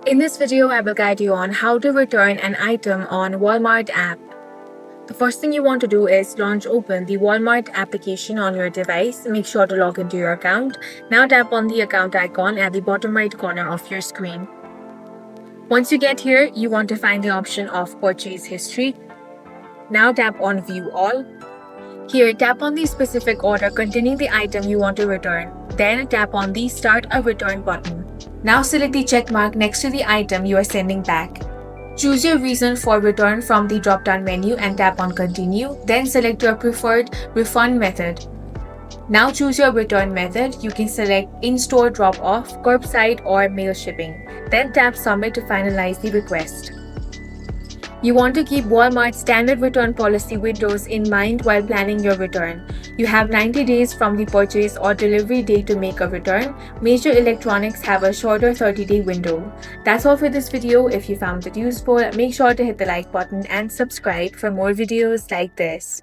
In this video, I will guide you on how to return an item on Walmart app. The first thing you want to do is open the Walmart application on your device. Make sure to log into your account. Now tap on the account icon at the bottom right corner of your screen. Once you get here, you want to find the option of Purchase History. Now tap on View All. Here, tap on the specific order containing the item you want to return. Then tap on the Start a Return button. Now select the check mark next to the item you are sending back. Choose your reason for return from the drop-down menu and tap on Continue. Then select your preferred refund method. Now choose your return method. You can select in-store drop-off, curbside, or mail shipping. Then tap Submit to finalize the request. You want to keep Walmart's standard return policy windows in mind while planning your return. You have 90 days from the purchase or delivery date to make a return. Major electronics have a shorter 30-day window. That's all for this video. If you found it useful, make sure to hit the like button and subscribe for more videos like this.